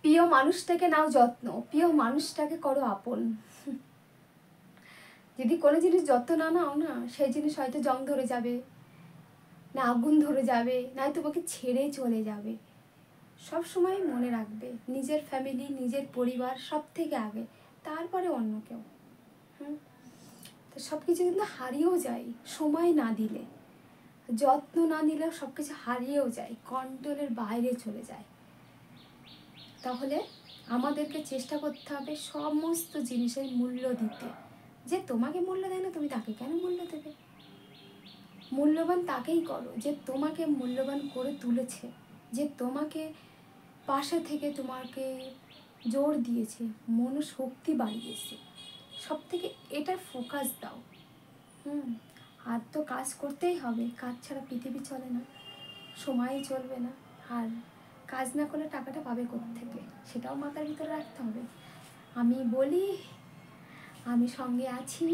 প্রিয় মানুষটাকে নাও যত্ন, প্রিয় মানুষটাকে করো আপন। যদি কোনো জিনিস যত্ন না নাও না, সেই জিনিস হয়তো জং ধরে যাবে, না আগুন ধরে যাবে, না তোমাকে ছেড়ে চলে যাবে। সব সময় মনে রাখবে নিজের ফ্যামিলি, নিজের পরিবার সব থেকে আগে, তারপরে অন্য কেউ। তো সব কিছু কিন্তু হারিয়েও যায় সময় না দিলে, যত্ন না নিলেও সব কিছু হারিয়েও যায়, কন্ট্রোলের বাইরে চলে যায়। তাহলে আমাদেরকে চেষ্টা করতে হবে সমস্ত জিনিসের মূল্য দিতে। যে তোমাকে মূল্য দেয় না, তুমি তাকে কেন মূল্য দেবে? মূল্যবান তাকেই করো যে তোমাকে মূল্যবান করে তুলেছে, যে তোমাকে পাশে থেকে তোমাকে জোর দিয়েছে, মনোশক্তি বাড়িয়েছে। সব থেকে এটার ফোকাস দাও। আর তো কাজ করতেই হবে, কাজ ছাড়া পৃথিবী চলে না, সময়ই চলবে না। আর কাজ না করলে টাকাটা পাবে কোত্থেকে, সেটাও মাথার ভিতরে রাখতে হবে। আমি বলি, আমি সঙ্গে আছি,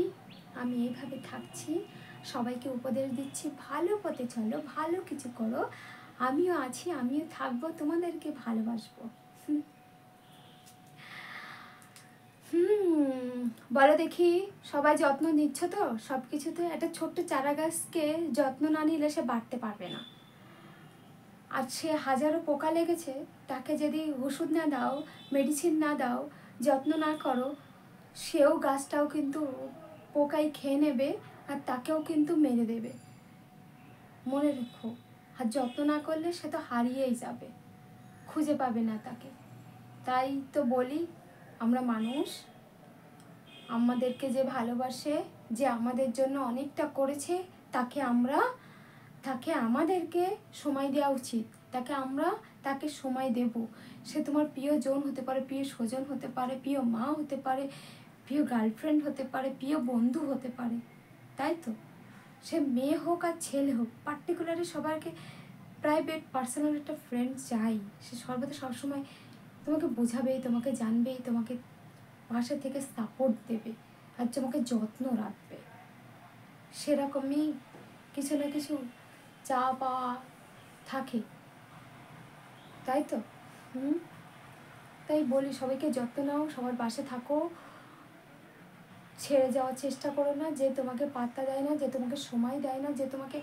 আমি এইভাবে থাকছি, সবাইকে উপদেশ দিচ্ছি, ভালো পথে চলো, ভালো কিছু করো, আমিও আছি, আমিও থাকবো, তোমাদেরকে ভালোবাসবো। বলো দেখি, সবাই যত্ন নিচ্ছ তো সব কিছুতে? একটা ছোট্ট চারা গাছকে যত্ন না নিলে সে বাড়তে পারবে না। আর সে হাজারো পোকা লেগেছে, তাকে যদি ওষুধ না দাও, মেডিসিন না দাও, যত্ন না করো, সেও গাছটাও কিন্তু পোকাই খেয়ে নেবে, আর তাকেও কিন্তু মেরে দেবে। মনে রেখো, আর যত্ন না করলে সে তো হারিয়েই যাবে, খুঁজে পাবে না তাকে। তাই তো বলি, আমরা মানুষ, আমাদেরকে যে ভালোবাসে, যে আমাদের জন্য অনেকটা করেছে, তাকে আমাদেরকে সময় দেওয়া উচিত। তাকে সময় দেব। সে তোমার প্রিয়জন হতে পারে, প্রিয় স্বজন হতে পারে, প্রিয় মা হতে পারে, প্রিয় গার্লফ্রেন্ড হতে পারে, প্রিয় বন্ধু হতে পারে, তাই তো? সে মেয়ে হোক আর ছেলে হোক, পার্টিকুলারলি সবাইকে প্রাইভেট পার্সোনাল একটা ফ্রেন্ড চাই। সে সর্বদা সবসময় তোমাকে বোঝাবে, তোমাকে জানবে, তোমাকে পাশে থেকে সাপোর্ট দেবে, আর তোমাকে যত্ন রাখবে। সেরকমই কিছু না কিছু চা পাওয়া থাকে, তাই তো? তাই বলি, সবাইকে যত্ন নাও, সবার পাশে থাকো, ছেড়ে যাওয়ার চেষ্টা করো না। যে তোমাকে পাত্তা দেয় না, যে তোমাকে সময় দেয় না, যে তোমাকে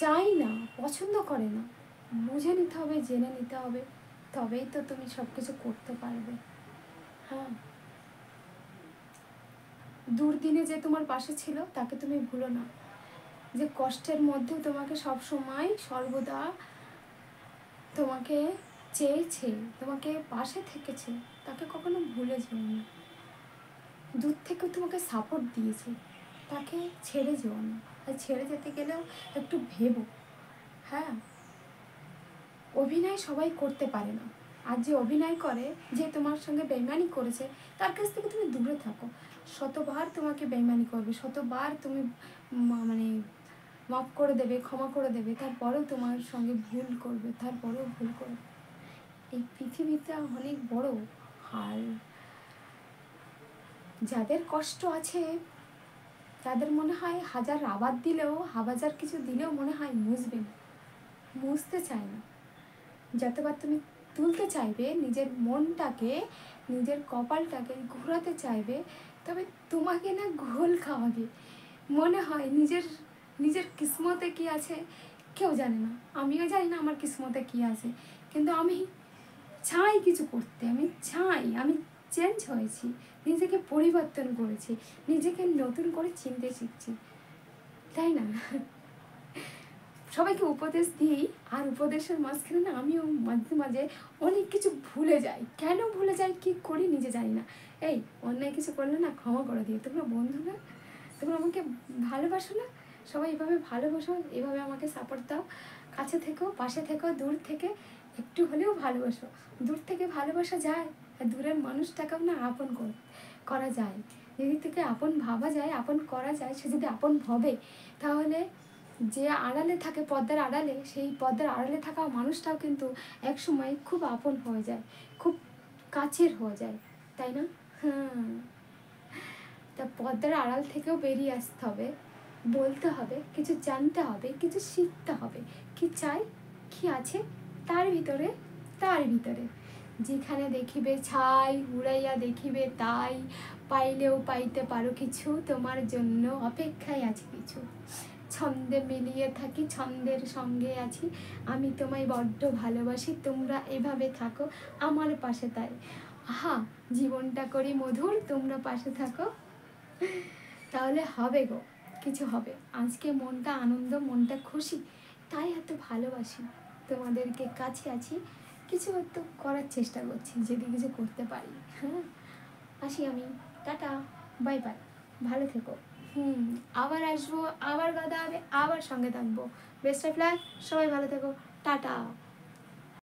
চাই না, পছন্দ করে না, বুঝে নিতে হবে, জেনে নিতে হবে, তবেই তো তুমি সব কিছু করতে পারবে। হ্যাঁ, দুর্দিনে যে তোমার পাশে ছিল তাকে তুমি ভুলো না, যে কষ্টের মধ্যে তোমাকে সব সময় সর্বদা তোমাকে চেয়েছে, তোমাকে পাশে থেকেছে, তাকে কখনো ভুলে যেও না। দূর থেকে তোমাকে সাপোর্ট দিয়েছে, তাকে ছেড়ে যেও না। আর ছেড়ে যেতে গেলেও একটু ভেবো। হ্যাঁ, অভিনয় সবাই করতে পারে না, আর যে অভিনয় করে, যে তোমার সঙ্গে বেইমানি করেছে, তার কাছ থেকে তুমি দূরে থাকো। শতবার তোমাকে বেইমানি করবে, শতবার তুমি মানে মাফ করে দেবে, ক্ষমা করে দেবে, তারপরেও তোমার সঙ্গে ভুল করবে, তারপরেও ভুল করবে। এই পৃথিবীটা অনেক বড়, আর যাদের কষ্ট আছে, তাদের মনে হয় হাজার আবাদ দিলেও, হাজার কিছু দিলেও মনে হয় মুছবে না, মুছতে চায় না। যতবার তুমি তুলতে চাইবে নিজের মনটাকে, নিজের কপালটাকে ঘোরাতে চাইবে, তবে তোমাকে না ঘোল খাওয়াবে। মনে হয় নিজের কিসমতে কি আছে কেউ জানে না, আমিও জানি না আমার কিসমতে কি আছে, কিন্তু আমি চাই কিছু করতে, আমি চেঞ্জ হয়েছি, নিজেকে পরিবর্তন করেছি, নিজেকে নতুন করে চিনতে শিখছি, তাই না? সবাইকে উপদেশ দিই, আর উপদেশের মাঝখানে না আমিও মাঝে মাঝে অনেক কিছু ভুলে যাই। কেন ভুলে যাই, কী করি নিজে জানি না। এই অন্যায় কিছু করলে না ক্ষমা করে দিও, তোমরা বন্ধু না, তোমরা আমাকে ভালোবাসো না, সবাই এভাবে ভালোবাসো, এভাবে আমাকে সাপোর্ট দাও, কাছে থেকো, পাশে থেকো, দূর থেকে একটু হলেও ভালোবাসো। দূর থেকে ভালোবাসা যায়, আর দূরের মানুষটাকেও না আপন করা যায়। যদি থেকে আপন ভাবা যায়, আপন করা যায়, সে যদি আপন ভাবে, তাহলে যে আড়ালে থাকে, পর্দার আড়ালে, সেই পর্দার আড়ালে থাকা মানুষটাও কিন্তু এক সময় খুব আপন হয়ে যায়, খুব কাছের হয়ে যায়, তাই না? হ্যাঁ, তা পর্দার আড়াল থেকেও বেরিয়ে আসতে হবে, বলতে হবে, কিছু জানতে হবে, কিছু শিখতে হবে, কি চাই, কি আছে তার ভিতরে, যেখানে দেখিবে ছাই উড়াইয়া দেখিবে তাই, পাইলেও পাইতে পারো কিছু, তোমার জন্য অপেক্ষায় আছে কিছু। ছন্দে মিলিয়ে থাকি ছন্দের সঙ্গে আছি, আমি তোমায় বড্ড ভালোবাসি, তোমরা এভাবে থাকো আমার পাশে তাই। আহা, জীবনটা করি মধুর, তোমরা পাশে থাকো, তাহলে হবে গো, কিছু হবে। আজকে মনটা আনন্দ, মনটা খুশি, তাই এত ভালোবাসি তোমাদেরকে, কাছে আছি, কিছু একটু করার চেষ্টা করছি যদি কিছু করতে পারি। হ্যাঁ, আসি আমি, টাটা, বাই বাই, ভালো থেকো। আবার আসবো, আবার কথা হবে, আবার সঙ্গে থাকবো। বেস্ট অফ লাক, সবাই ভালো থেকো, টাটা।